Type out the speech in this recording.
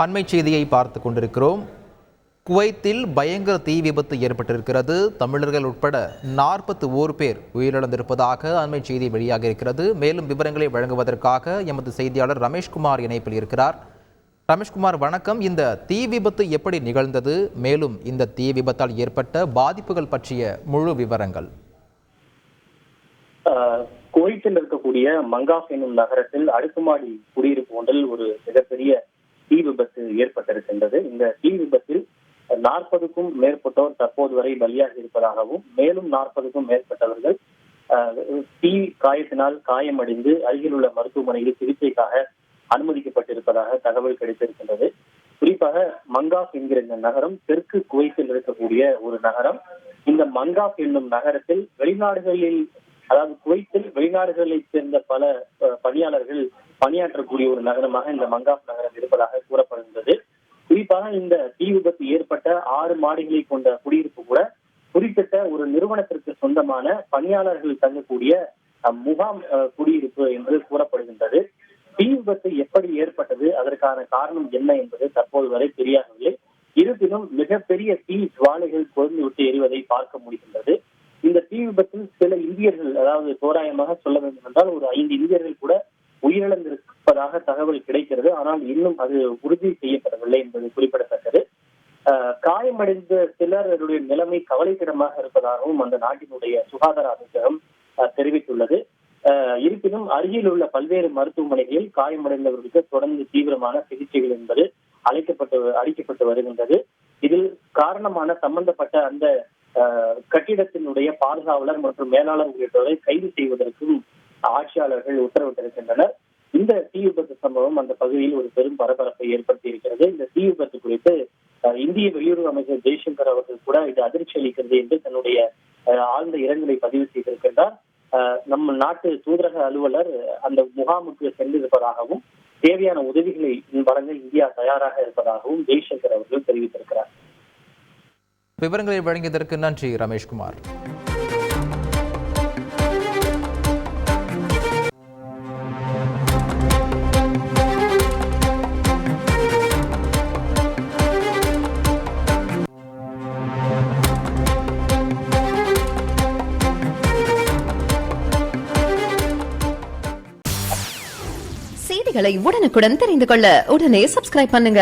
அண்மை செய்தியை பார்த்து கொண்டிருக்கிறோம். குவைத்தில் பயங்கர தீ விபத்து ஏற்பட்டிருக்கிறது. தமிழர்கள் உட்பட 41 பேர் உயிரிழந்திருப்பதாக அண்மை செய்தி வெளியாக இருக்கிறது. மேலும் விவரங்களை வழங்குவதற்காக எமது செய்தியாளர் ரமேஷ்குமார் இணைப்பில் இருக்கிறார். ரமேஷ்குமார், வணக்கம். இந்த தீ விபத்து எப்படி நிகழ்ந்தது? மேலும் இந்த தீ விபத்தால் ஏற்பட்ட பாதிப்புகள் பற்றிய முழு விவரங்கள். குவைத்தில் இருக்கக்கூடிய மங்காஃப் என்னும் நகரத்தில் அடுக்குமாடி குடியிருப்பு ஒன்றில் ஒரு மிகப்பெரிய தீ விபத்து ஏற்பட்டிருக்கின்றது. இந்த தீ விபத்தில் 40க்கும் மேற்பட்டோர் தற்போது வரை பலியாகி இருப்பதாகவும், மேலும் 40க்கும் மேற்பட்டவர்கள் தீ காயத்தினால் காயமடைந்து அருகில் உள்ள மருத்துவமனையில் சிகிச்சைக்காக அனுமதிக்கப்பட்டிருப்பதாக தகவல் கிடைத்திருக்கின்றது. குறிப்பாக மங்காஃப் என்கிற இந்த நகரம் தெற்கு குவைத்தில் இருக்கக்கூடிய ஒரு நகரம். இந்த மங்காஃப் என்னும் நகரத்தில் குவைத்தில் வெளிநாடுகளைச் சேர்ந்த பல பணியாளர்கள் பணியாற்றக்கூடிய ஒரு நகரமாக இந்த மங்காஃப் நகரம் இருப்பதாக கூறப்படுகின்றது. குறிப்பாக இந்த தீ விபத்து ஏற்பட்ட 6 மாடிகளை கொண்ட குடியிருப்பு கூட குறிப்பிட்ட ஒரு நிறுவனத்திற்கு சொந்தமான பணியாளர்கள் தங்கக்கூடிய முகாம் குடியிருப்பு என்று கூறப்படுகின்றது. தீ விபத்து எப்படி ஏற்பட்டது, அதற்கான காரணம் என்ன என்பது தற்போது வரை தெரியாதவில்லை. இருப்பினும் மிகப்பெரிய தீ ஜுவாலைகள் கொழுந்து விட்டு எரிவதை பார்க்க முடிகின்றது. இந்த தீ விபத்தில் சில இந்தியர்கள், அதாவது தோராயமாக சொல்ல வேண்டும் என்றால் ஒரு 5 இந்தியர்கள் கூட உயிரிழந்திருப்பதாக தகவல் கிடைக்கிறது. ஆனால் இன்னும் அது உறுதி செய்யப்படவில்லை என்பது குறிப்பிடத்தக்கது. காயமடைந்த சிலருடைய நிலைமை கவலைக்கிடமாக இருப்பதாகவும் அந்த நாட்டினுடைய சுகாதார அமைச்சகம் தெரிவித்துள்ளது. இருப்பினும் அருகில் உள்ள பல்வேறு மருத்துவமனைகளில் காயமடைந்தவர்களுக்கு தொடர்ந்து தீவிரமான சிகிச்சைகள் என்பது அளிக்கப்பட்டு வருகின்றது. இதில் காரணமான சம்பந்தப்பட்ட அந்த கட்டிடத்தினுடைய பாதுகாவலர் மற்றும் மேலாளர் உள்ளிட்டோரை கைது செய்வதற்கும் ஆட்சியாளர்கள் உத்தரவிட்டிருக்கின்றனர். இந்த தீ விபத்து சம்பவம் அந்த பகுதியில் ஒரு பெரும் பரபரப்பை ஏற்படுத்தி இருக்கிறது. இந்த தீ விபத்து குறித்து இந்திய வெளியுறவு அமைச்சர் ஜெய்சங்கர் அவர்கள் கூட இது அதிர்ச்சி அளிக்கிறது என்று தன்னுடைய ஆழ்ந்த இரங்கலை பதிவு செய்திருக்கின்றார். நம்ம நாட்டு தூதரக அலுவலர் அந்த முகாமுக்கு சென்றிருப்பதாகவும் தேவையான உதவிகளை வழங்க இந்தியா தயாராக இருப்பதாகவும் ஜெய்சங்கர் அவர்கள் தெரிவித்திருக்கிறார். விவரங்களை வழங்கியதற்கு நன்றி ரமேஷ்குமார். செய்திகளை உடனுக்குடன் தெரிந்து கொள்ள உடனே சப்ஸ்கிரைப் பண்ணுங்க.